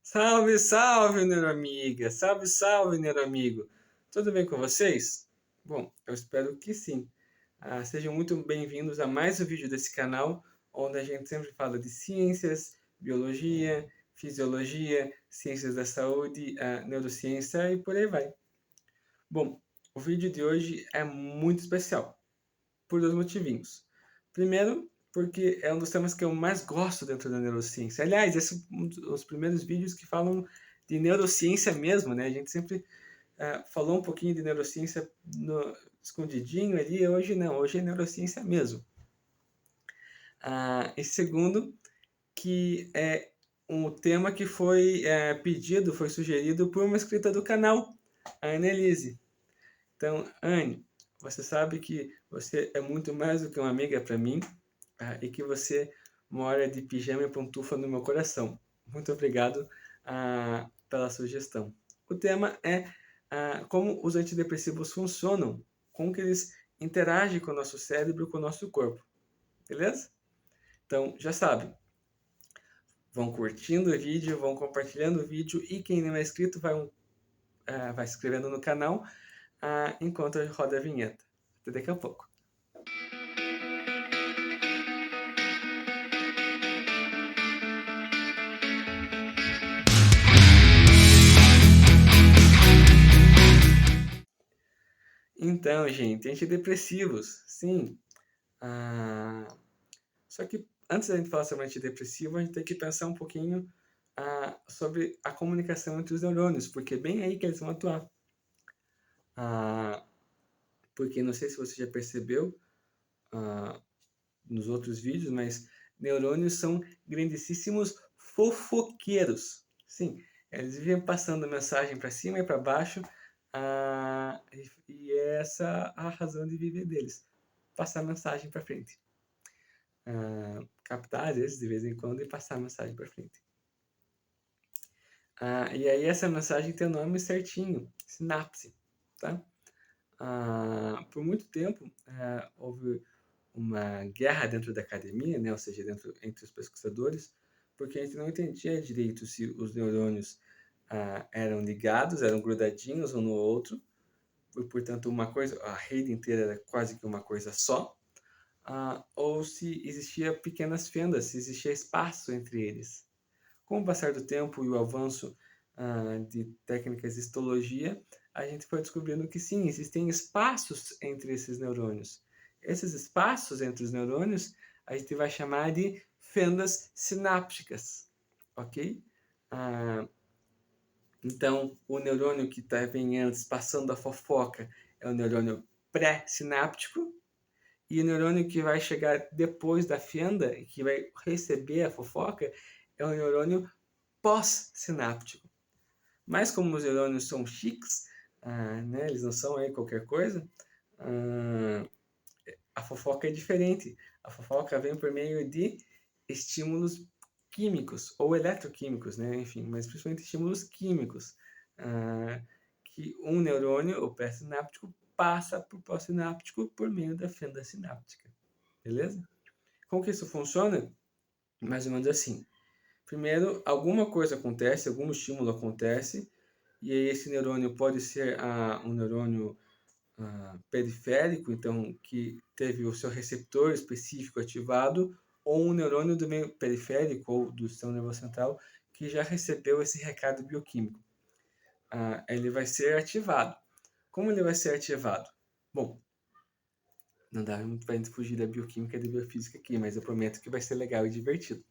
Salve, salve, neuroamiga! Salve, salve, neuroamigo! Tudo bem com vocês? Bom, eu espero que sim. Sejam muito bem-vindos a mais um vídeo desse canal, onde a gente sempre fala de ciências, biologia, fisiologia, ciências da saúde, neurociência e por aí vai. Bom, o vídeo de hoje é muito especial, por dois motivinhos. Primeiro, porque é um dos temas que eu mais gosto dentro da neurociência. Aliás, esse é um dos primeiros vídeos que falam de neurociência mesmo, né? A gente sempre falou um pouquinho de neurociência escondidinho ali, hoje não, hoje é neurociência mesmo. E segundo, que é um tema que foi pedido, foi sugerido por uma inscrita do canal, a Annelise. Então, Anne, você sabe que você é muito mais do que uma amiga para mim, e que você mora de pijama e pantufa no meu coração. Muito obrigado pela sugestão. O tema é como os antidepressivos funcionam, como que eles interagem com o nosso cérebro e com o nosso corpo. Beleza? Então, já sabe, vão curtindo o vídeo, vão compartilhando o vídeo e quem não é inscrito vai se inscrevendo no canal enquanto roda a vinheta. Até daqui a pouco. Então, gente, antidepressivos, sim. Só que antes da gente falar sobre antidepressivo, a gente tem que pensar um pouquinho sobre a comunicação entre os neurônios, porque é bem aí que eles vão atuar. Porque não sei se você já percebeu nos outros vídeos, mas neurônios são grandíssimos fofoqueiros. Sim, eles vivem passando mensagem para cima e para baixo, e essa é a razão de viver deles, passar mensagem para frente. Captar, às vezes, de vez em quando, e passar a mensagem para frente. E aí essa mensagem tem o nome certinho, sinapse, tá? Por muito tempo, houve uma guerra dentro da academia, né? Ou seja, entre os pesquisadores, porque a gente não entendia direito se os neurônios eram ligados, eram grudadinhos um no outro, e, portanto, uma coisa, a rede inteira era quase que uma coisa só, ou se existia pequenas fendas, se existia espaço entre eles. Com o passar do tempo e o avanço de técnicas de histologia, a gente foi descobrindo que sim, existem espaços entre esses neurônios. Esses espaços entre os neurônios a gente vai chamar de fendas sinápticas, ok? Então, o neurônio que vem antes, passando a fofoca, é o neurônio pré-sináptico, e o neurônio que vai chegar depois da fenda, e que vai receber a fofoca, é o neurônio pós-sináptico. Mas como os neurônios são chiques, né, eles não são aí qualquer coisa, a fofoca é diferente. A fofoca vem por meio de estímulos químicos ou eletroquímicos, né? Enfim, mas principalmente estímulos químicos, que um neurônio, o pré-sináptico, passa para o pós-sináptico por meio da fenda sináptica. Beleza? Como que isso funciona? Mais ou menos assim. Primeiro, alguma coisa acontece, algum estímulo acontece, e aí esse neurônio pode ser um neurônio periférico, então que teve o seu receptor específico ativado, ou um neurônio do meio periférico ou do sistema nervoso central que já recebeu esse recado bioquímico. Ele vai ser ativado. Como ele vai ser ativado? Bom, não dá muito para a gente fugir da bioquímica e da biofísica aqui, mas eu prometo que vai ser legal e divertido.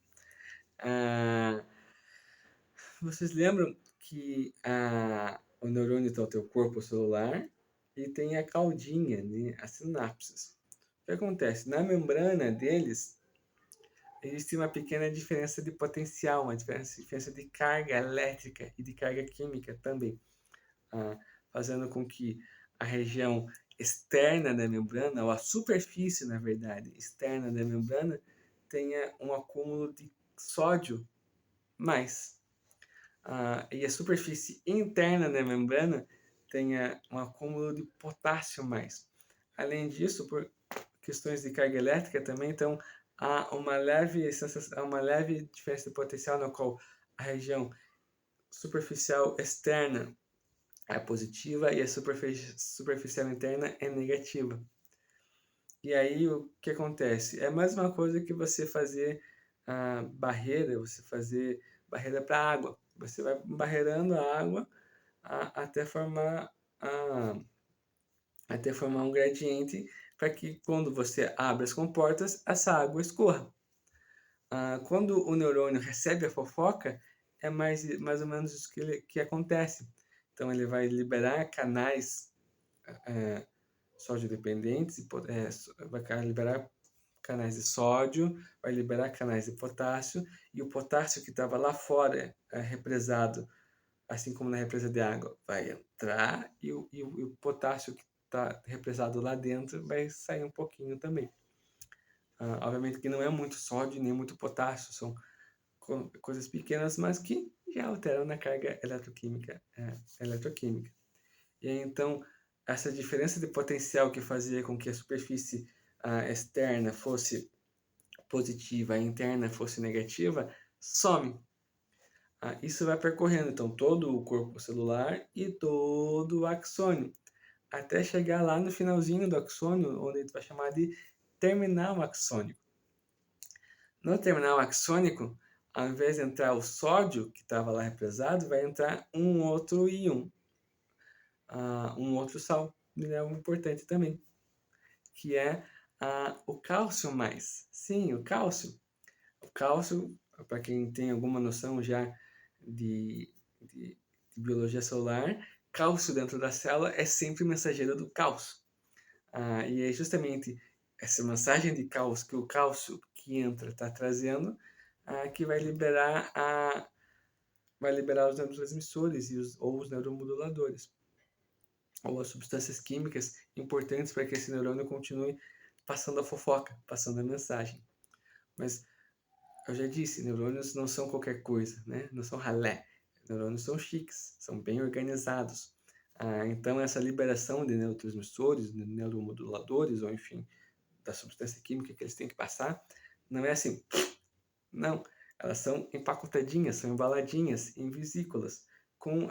Vocês lembram que o neurônio está no teu corpo celular e tem a caudinha, né, as sinapses. O que acontece? Na membrana deles existe uma pequena diferença de potencial, uma diferença de carga elétrica e de carga química também, fazendo com que a região externa da membrana, ou a superfície, na verdade, externa da membrana, tenha um acúmulo de sódio mais. E a superfície interna da membrana tenha um acúmulo de potássio mais. Além disso, por questões de carga elétrica também, então há uma leve diferença de potencial na qual a região superficial externa é positiva e a superficial interna é negativa. E aí o que acontece? É a mesma coisa que você fazer você fazer barreira para água. Você vai barreirando a água até formar um gradiente para que quando você abre as comportas, essa água escorra. Quando o neurônio recebe a fofoca, é mais ou menos isso que acontece. Então ele vai liberar canais sódio dependentes, vai liberar canais de sódio, vai liberar canais de potássio, e o potássio que estava lá fora, represado, assim como na represa de água, vai entrar, e o potássio que está represado lá dentro vai sair um pouquinho também. Obviamente que não é muito sódio nem muito potássio, são coisas pequenas, mas que já alteram na carga eletroquímica. E aí, então, essa diferença de potencial que fazia com que a superfície externa fosse positiva, a interna fosse negativa, some. Isso vai percorrendo, então, todo o corpo celular e todo o axônio, até chegar lá no finalzinho do axônio, onde a gente vai chamar de terminal axônico. No terminal axônico, ao invés de entrar o sódio, que estava lá represado, vai entrar um outro íon, um outro sal mineral importante também, que é o cálcio mais. Sim, o cálcio. O cálcio, para quem tem alguma noção já de biologia celular, cálcio dentro da célula é sempre mensageiro do cálcio. E é justamente essa mensagem de cálcio que o cálcio que entra está trazendo que vai liberar os neurotransmissores ou os neuromoduladores, ou as substâncias químicas importantes para que esse neurônio continue passando a fofoca, passando a mensagem. Mas eu já disse, neurônios não são qualquer coisa, né? Não são ralé. Neurônios são chiques, são bem organizados. Então, essa liberação de neurotransmissores, de neuromoduladores, ou enfim, da substância química que eles têm que passar, não é assim, não. Elas são empacotadinhas, são embaladinhas em vesículas, com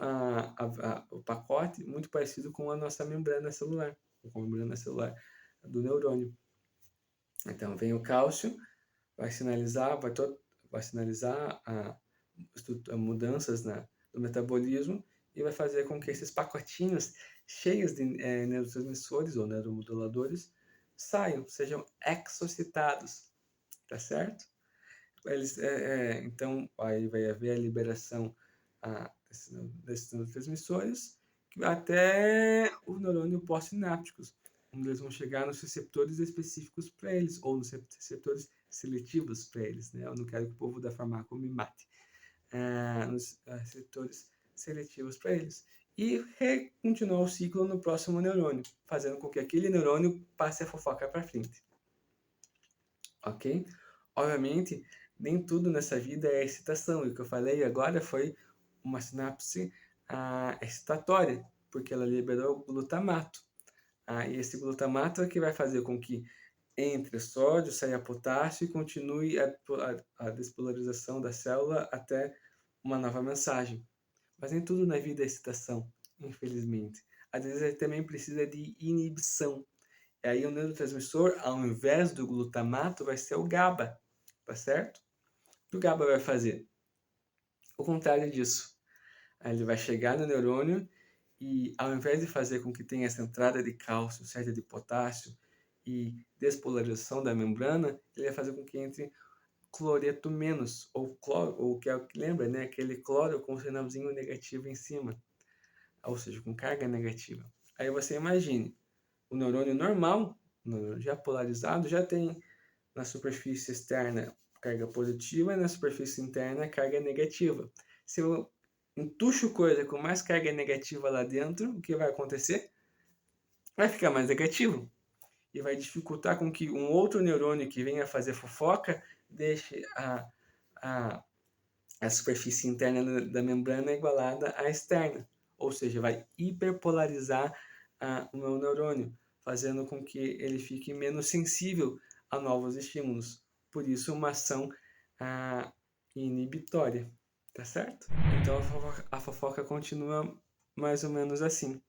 o pacote muito parecido com a nossa membrana celular, com a membrana celular do neurônio. Então, vem o cálcio, vai sinalizar mudanças no metabolismo e vai fazer com que esses pacotinhos cheios de neurotransmissores ou neuromoduladores sejam exocitados, tá certo? Então, aí vai haver a liberação desses neurotransmissores até o neurônio pós-sinápticos, onde eles vão chegar nos receptores específicos para eles, ou nos receptores seletivos para eles, né? Eu não quero que o povo da farmácia me mate. Nos receptores seletivos para eles. E continuar o ciclo no próximo neurônio, fazendo com que aquele neurônio passe a fofoca para frente. Ok? Obviamente, nem tudo nessa vida é excitação. E o que eu falei agora foi uma sinapse excitatória, porque ela liberou o glutamato. E esse glutamato é que vai fazer com que entre sódio, saia potássio e continue a despolarização da célula até uma nova mensagem. Mas nem tudo na vida é excitação, infelizmente. Às vezes ele também precisa de inibição. E aí o neurotransmissor, ao invés do glutamato, vai ser o GABA, tá certo? O que o GABA vai fazer? O contrário disso. Aí ele vai chegar no neurônio e, ao invés de fazer com que tenha essa entrada de cálcio, saída de potássio e despolarização da membrana, ele vai fazer com que entre cloreto menos, ou cloro, ou que lembra, né? Aquele cloro com um sinalzinho negativo em cima, ou seja, com carga negativa. Aí você imagine, o neurônio normal, o neurônio já polarizado, já tem na superfície externa carga positiva e na superfície interna carga negativa. Se eu entucho coisa com mais carga negativa lá dentro, o que vai acontecer? Vai ficar mais negativo. E vai dificultar com que um outro neurônio que venha fazer fofoca deixe a superfície interna da membrana igualada à externa. Ou seja, vai hiperpolarizar o meu neurônio, fazendo com que ele fique menos sensível a novos estímulos. Por isso, uma ação inibitória. tá certo? Então a fofoca continua mais ou menos assim.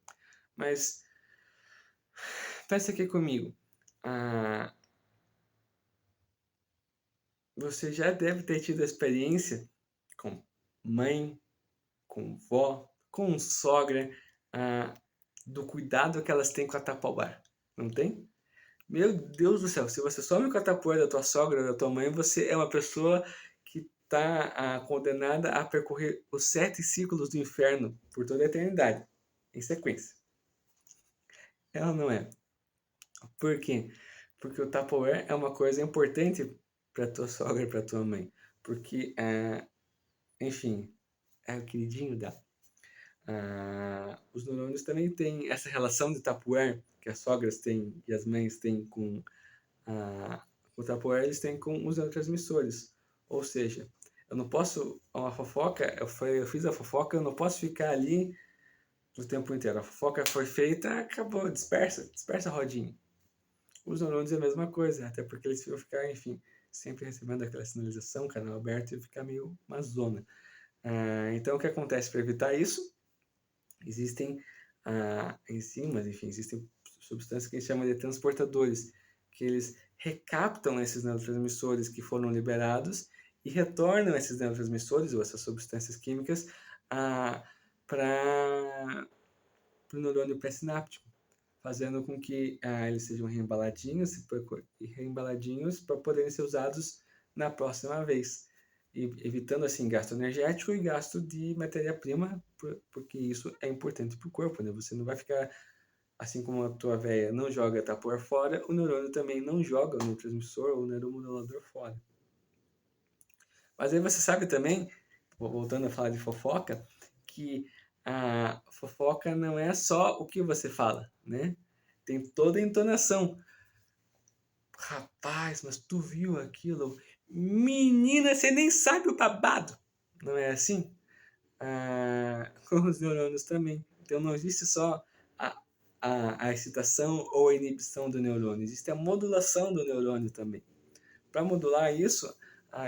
Mas pensa aqui comigo. Ah, você já deve ter tido a experiência com mãe, com vó, com sogra, ah, do cuidado que elas têm com a Tupperware, não tem? Meu Deus do céu, se você some com a Tupperware da tua sogra ou da tua mãe, você é uma pessoa que está condenada a percorrer os 7 ciclos do inferno por toda a eternidade, em sequência. Ela não é. Por quê? Porque o Tupperware é uma coisa importante para tua sogra e para tua mãe. Porque, enfim, é o queridinho dela. Os neurônios também têm essa relação de Tupperware que as sogras têm e as mães têm ah, com o Tupperware, eles têm com os neurotransmissores. Ou seja, eu não posso, uma fofoca, eu fiz a fofoca, eu não posso ficar ali o tempo inteiro. A fofoca foi feita, acabou, dispersa a rodinha. Os neurônios é a mesma coisa, até porque eles vão ficar, enfim, sempre recebendo aquela sinalização, canal aberto, e ficar meio uma zona. Então, o que acontece para evitar isso? Existem enzimas, enfim, existem substâncias que a gente chama de transportadores, que eles recaptam esses neurotransmissores que foram liberados e retornam esses neurotransmissores ou essas substâncias químicas para o neurônio pré-sináptico, fazendo com que eles sejam reembaladinhos para poderem ser usados na próxima vez, e evitando assim gasto energético e gasto de matéria-prima, porque isso é importante para o corpo, né? Você não vai ficar assim como a tua veia não joga Tupperware fora, o neurônio também não joga o neurotransmissor ou o neuromodulador fora. Mas aí você sabe também, voltando a falar de fofoca, que a fofoca não é só o que você fala, né? Tem toda a entonação. Rapaz, mas tu viu aquilo? Menina, você nem sabe o babado. Não é assim? Com os neurônios também. Então não existe só a excitação ou a inibição do neurônio, existe a modulação do neurônio também. Para modular isso,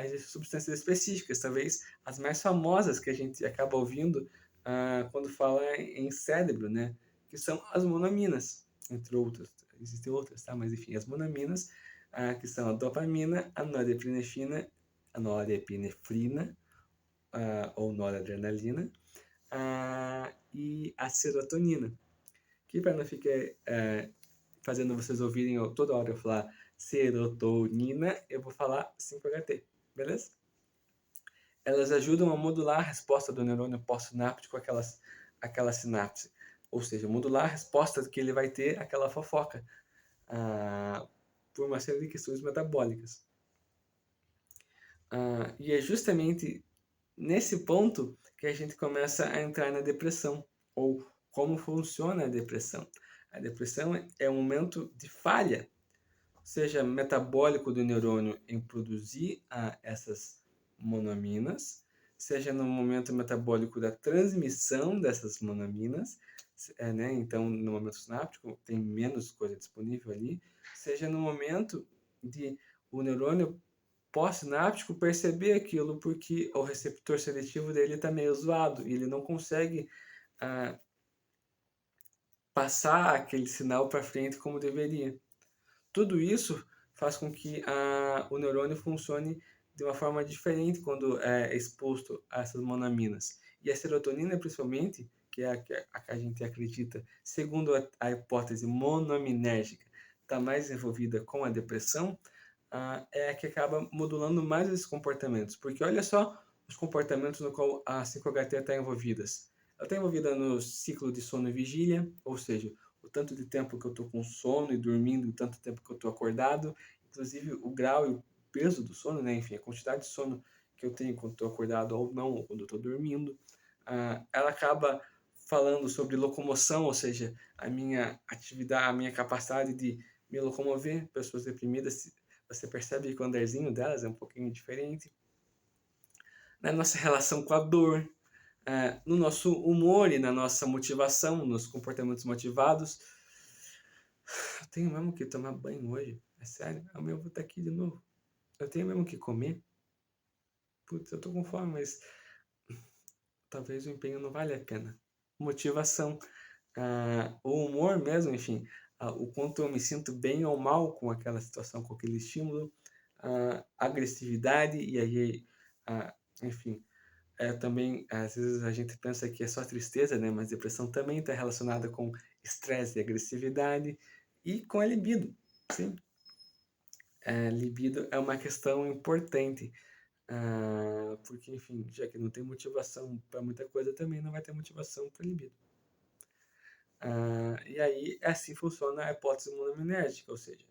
existem substâncias específicas, talvez as mais famosas que a gente acaba ouvindo quando fala em cérebro, né? Que são as monaminas, entre outras. Existem outras, tá? Mas enfim, as monaminas, que são a dopamina, a norepinefrina ou noradrenalina, e a serotonina. Que para não ficar fazendo vocês ouvirem toda hora eu falar serotonina, eu vou falar 5-HT, beleza? Elas ajudam a modular a resposta do neurônio pós-sináptico àquela sinapse. Ou seja, modular a resposta que ele vai ter àquela fofoca, por uma série de questões metabólicas. E é justamente nesse ponto que a gente começa a entrar na depressão, ou como funciona a depressão. A depressão é um momento de falha, seja metabólico do neurônio em produzir essas monaminas, seja no momento metabólico da transmissão dessas monaminas, né? Então no momento sináptico tem menos coisa disponível ali, seja no momento de o neurônio pós-sináptico perceber aquilo porque o receptor seletivo dele está meio zoado e ele não consegue passar aquele sinal para frente como deveria. Tudo isso faz com que o neurônio funcione de uma forma diferente quando é exposto a essas monaminas. E a serotonina, principalmente, que é a que a gente acredita, segundo a hipótese monoaminérgica, está mais envolvida com a depressão, é a que acaba modulando mais esses comportamentos. Porque olha só os comportamentos no qual a 5-HT está envolvida. Ela está envolvida no ciclo de sono e vigília, ou seja, o tanto de tempo que eu estou com sono e dormindo, o tanto tempo que eu estou acordado, inclusive o grau e o peso do sono, né? Enfim, a quantidade de sono que eu tenho quando estou acordado ou não, ou quando eu estou dormindo. Ela acaba falando sobre locomoção, ou seja, a minha atividade, a minha capacidade de me locomover. Pessoas deprimidas, você percebe que o andarzinho delas é um pouquinho diferente. Na nossa relação com a dor, no nosso humor e na nossa motivação, nos comportamentos motivados. Eu tenho mesmo que tomar banho hoje? É sério? Amanhã eu vou estar aqui de novo. Eu tenho mesmo que comer? Putz, eu tô com fome, mas talvez o empenho não vale a pena. Motivação, o humor mesmo, enfim, o quanto eu me sinto bem ou mal com aquela situação, com aquele estímulo, agressividade, e aí, enfim, também, às vezes a gente pensa que é só tristeza, né? Mas depressão também está relacionada com estresse e agressividade e com a libido, sim. Libido é uma questão importante, porque, enfim, já que não tem motivação para muita coisa, também não vai ter motivação para libido. E aí, assim funciona a hipótese monominérgica, ou seja,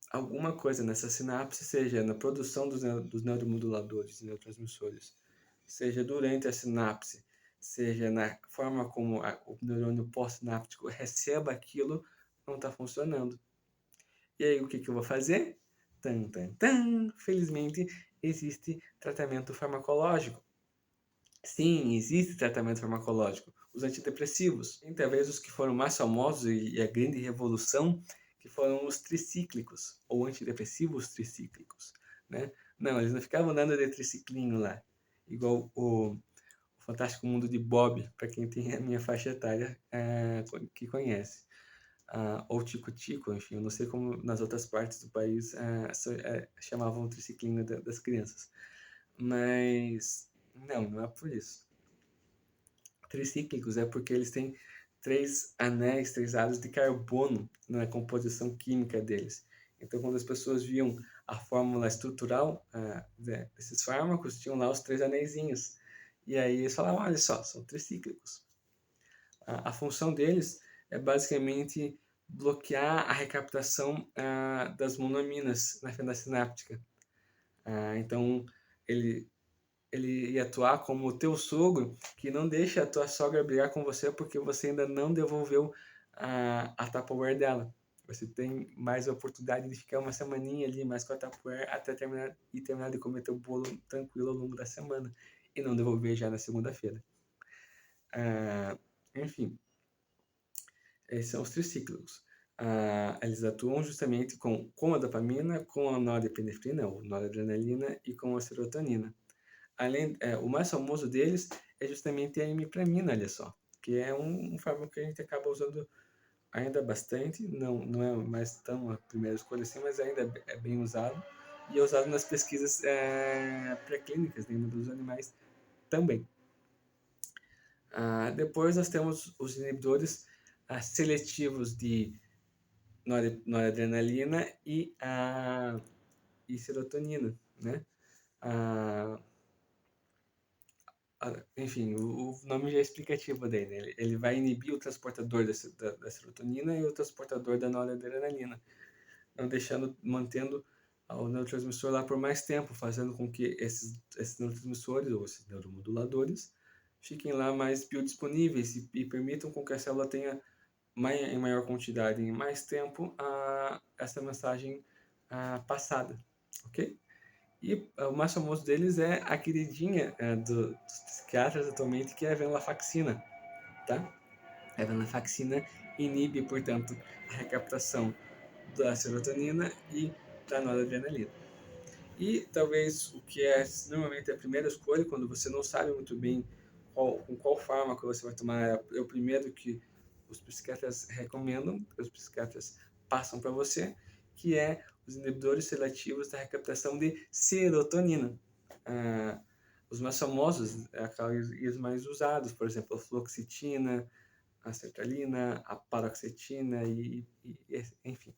alguma coisa nessa sinapse, seja na produção dos neuromoduladores e neurotransmissores, seja durante a sinapse, seja na forma como o neurônio pós-sináptico receba aquilo, não está funcionando. E aí, o que eu vou fazer? Tan, tan, tan! Felizmente, existe tratamento farmacológico. Sim, existe tratamento farmacológico. Os antidepressivos, e talvez os que foram mais famosos e a grande revolução, que foram os tricíclicos, ou antidepressivos tricíclicos, né? Não, eles não ficavam dando de triciclinho lá, igual o Fantástico Mundo de Bob, para quem tem a minha faixa etária que conhece. Ou tico-tico, enfim, eu não sei como nas outras partes do país chamavam o triciclinho das crianças. Mas não é por isso. Tricíclicos é porque eles têm 3 anéis, 3 átomos de carbono na composição química deles. Então, quando as pessoas viam a fórmula estrutural desses fármacos, tinham lá os 3 anéisinhos. E aí eles falavam, olha só, são tricíclicos. A função deles é basicamente bloquear a recaptação das monoaminas na fenda sináptica. Então, ele ia atuar como o teu sogro, que não deixa a tua sogra brigar com você porque você ainda não devolveu a Tupperware dela. Você tem mais a oportunidade de ficar uma semaninha ali mais com a Tupperware até terminar de comer teu bolo tranquilo ao longo da semana e não devolver já na segunda-feira. Enfim, esses são os tricíclicos. Eles atuam justamente com a dopamina, com a norepinefrina, ou noradrenalina, e com a serotonina. O mais famoso deles é justamente a imipramina, olha só, que é um fármaco que a gente acaba usando ainda bastante, não é mais tão a primeira escolha assim, mas ainda é bem usado, e é usado nas pesquisas pré-clínicas, dentro dos animais também. Depois nós temos os inibidores seletivos de noradrenalina e serotonina, né? Enfim, o nome já é explicativo dele. Ele vai inibir o transportador da serotonina e o transportador da noradrenalina, não mantendo o neurotransmissor lá por mais tempo, fazendo com que esses neurotransmissores ou esses neuromoduladores fiquem lá mais biodisponíveis e permitam com que a célula tenha em maior quantidade, em mais tempo, essa mensagem passada, ok? E o mais famoso deles é a queridinha dos psiquiatras atualmente, que é a venlafaxina, tá? A venlafaxina inibe, portanto, a recaptação da serotonina e da noradrenalina. E talvez o que é normalmente a primeira escolha, quando você não sabe muito bem com qual fármaco você vai tomar, é o primeiro que os psiquiatras recomendam, que os psiquiatras passam para você, que é os inibidores seletivos da recaptação de serotonina. Os mais famosos e os mais usados, por exemplo, a fluoxetina, a sertralina, a paroxetina enfim.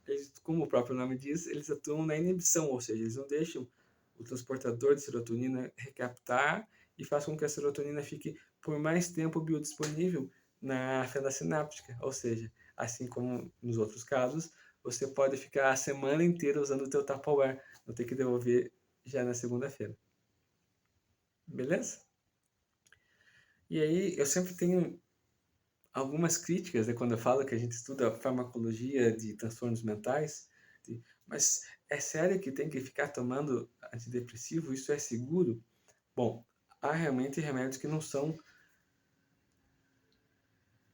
Eles, como o próprio nome diz, eles atuam na inibição, ou seja, eles não deixam o transportador de serotonina recaptar e faz com que a serotonina fique por mais tempo biodisponível na fenda sináptica, ou seja, assim como nos outros casos, você pode ficar a semana inteira usando o teu Tupperware, não ter que devolver já na segunda-feira. Beleza? E aí, eu sempre tenho algumas críticas, né, quando eu falo que a gente estuda farmacologia de transtornos mentais, mas é sério que tem que ficar tomando antidepressivo? Isso é seguro? Bom, há realmente remédios que não são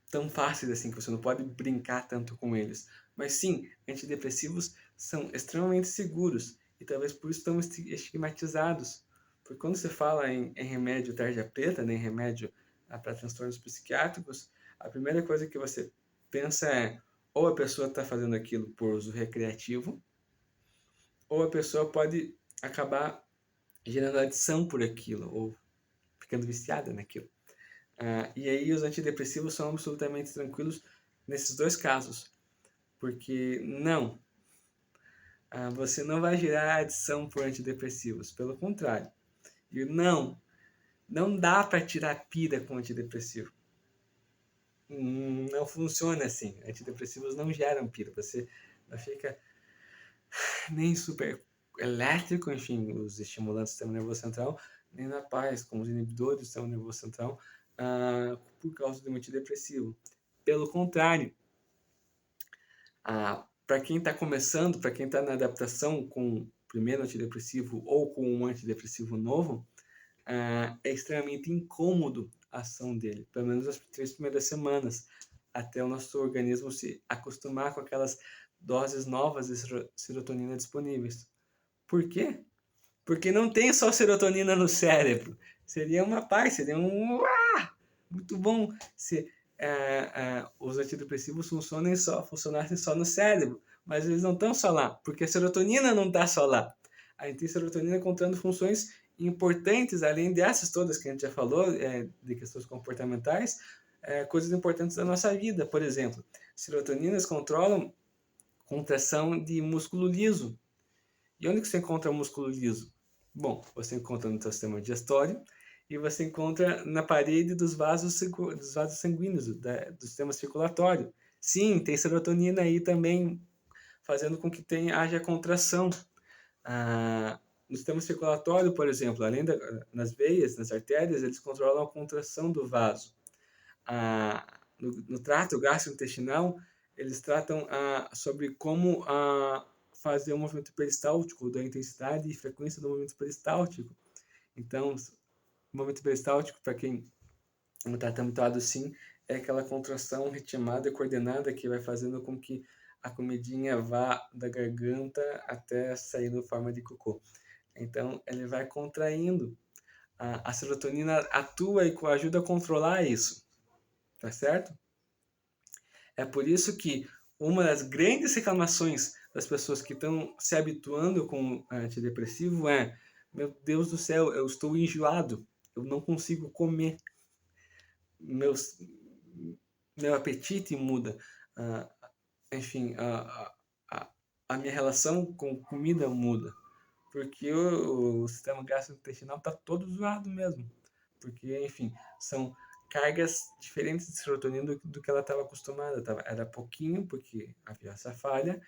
tão fáceis assim, que você não pode brincar tanto com eles. Mas sim, antidepressivos são extremamente seguros e talvez por isso estão estigmatizados, Porque quando você fala em remédio tarja preta, né, em remédio para transtornos psiquiátricos, a primeira coisa que você pensa é ou a pessoa está fazendo aquilo por uso recreativo, ou a pessoa pode acabar gerando adição por aquilo, ou ficando viciada naquilo. E aí os antidepressivos são absolutamente tranquilos nesses dois casos, porque você não vai gerar adição por antidepressivos, pelo contrário. E não dá para tirar pira com antidepressivo. Não funciona assim. Antidepressivos não geram pira. Você não fica nem super elétrico, enfim, os estimulantes do sistema nervoso central, nem na paz, como os inibidores do sistema nervoso central, por causa do antidepressivo. Pelo contrário, para quem está começando, para quem está na adaptação com o primeiro antidepressivo ou com um antidepressivo novo, é extremamente incômodo a ação dele, pelo menos as 3 primeiras semanas, até o nosso organismo se acostumar com aquelas doses novas de serotonina disponíveis. Por quê? Porque não tem só serotonina no cérebro. Seria uma paz, seria muito bom se os antidepressivos funcionassem só no cérebro, mas eles não estão só lá, porque a serotonina não está só lá. A gente tem serotonina contando funções importantes, além dessas todas que a gente já falou, de questões comportamentais, coisas importantes da nossa vida. Por exemplo, serotoninas controlam contração de músculo liso. E onde que você encontra o músculo liso? Bom, você encontra no seu sistema digestório e você encontra na parede dos vasos sanguíneos, do sistema circulatório. Sim, tem serotonina aí também, fazendo com que haja contração. No sistema circulatório, por exemplo, além nas veias, nas artérias, eles controlam a contração do vaso. No trato gastrointestinal, eles tratam sobre como fazer o movimento peristáltico, da intensidade e frequência do movimento peristáltico. Então, o movimento peristáltico, para quem não está tão habituado assim, é aquela contração ritmada e coordenada que vai fazendo com que a comidinha vá da garganta até sair na forma de cocô. Então, ele vai contraindo. A serotonina atua e ajuda a controlar isso. Tá certo? É por isso que uma das grandes reclamações das pessoas que estão se habituando com antidepressivo é: meu Deus do céu, eu estou enjoado, eu não consigo comer, meu apetite muda, enfim, a minha relação com comida muda, porque o sistema gastrointestinal está todo zoado mesmo, porque, enfim, são cargas diferentes de serotonina do que ela estava acostumada. Era pouquinho, porque havia essa falha,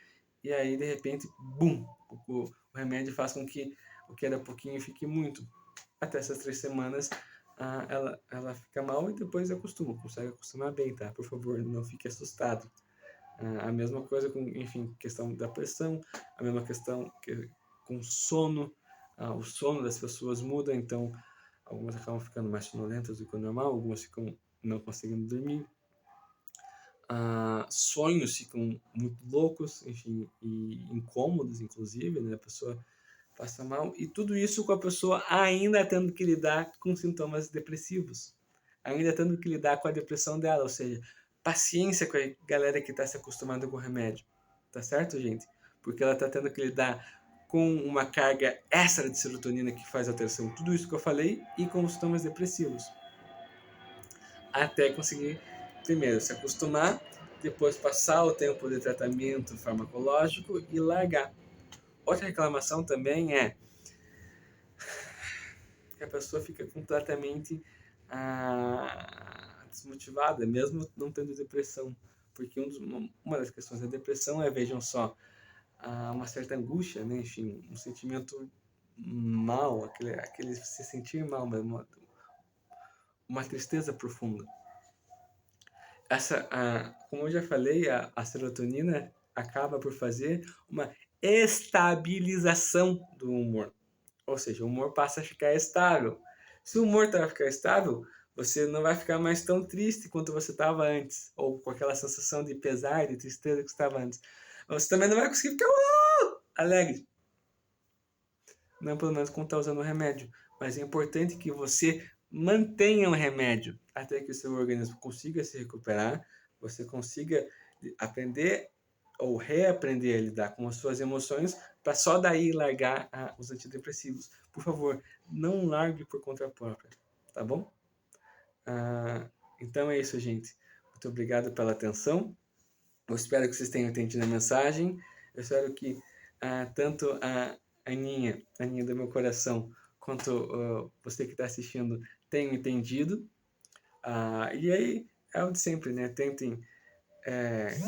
e aí, de repente, bum, o remédio faz com que o que era pouquinho fique muito. Até essas 3 semanas, ela fica mal e depois consegue acostumar bem, tá? Por favor, não fique assustado. A mesma coisa com, enfim, questão da pressão, a mesma questão com sono. O sono das pessoas muda, então algumas acabam ficando mais sonolentas do que o normal, algumas ficam não conseguindo dormir. Sonhos ficam muito loucos, enfim, e incômodos, inclusive, né? A pessoa passa mal. E tudo isso com a pessoa ainda tendo que lidar com sintomas depressivos. Ainda tendo que lidar com a depressão dela. Ou seja, paciência com a galera que está se acostumando com o remédio. Tá certo, gente? Porque ela está tendo que lidar com uma carga extra de serotonina que faz alteração, tudo isso que eu falei, e com os sintomas depressivos. Até conseguir, primeiro, se acostumar, depois passar o tempo de tratamento farmacológico e largar. Outra reclamação também é que a pessoa fica completamente desmotivada, mesmo não tendo depressão. Porque uma das questões da depressão é, vejam só, uma certa angústia, né? Enfim, um sentimento mal, aquele se sentir mal, uma tristeza profunda. Como eu já falei, a serotonina acaba por fazer uma estabilização do humor. Ou seja, o humor passa a ficar estável. Se o humor vai ficar estável, você não vai ficar mais tão triste quanto você estava antes, ou com aquela sensação de pesar, de tristeza que você estava antes. Você também não vai conseguir ficar alegre. Não pelo menos quando está usando o remédio. mas é importante que você mantenha o remédio até que o seu organismo consiga se recuperar, você consiga aprender ou reaprender a lidar com as suas emoções, para só daí largar os antidepressivos. Por favor, não largue por conta própria, tá bom? Então é isso, gente. Muito obrigado pela atenção. Eu espero que vocês tenham entendido a mensagem. Eu espero que tanto a Aninha do meu coração, quanto você que está assistindo tenham entendido. E aí é o de sempre, né? Tentem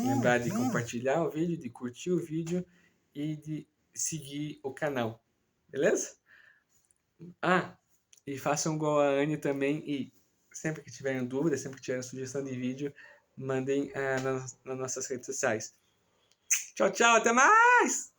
lembrar de compartilhar o vídeo, de curtir o vídeo e de seguir o canal. Beleza? E façam igual a Anne também e sempre que tiverem dúvida, sempre que tiverem sugestão de vídeo, mandem nas nossas redes sociais. Tchau, tchau, até mais!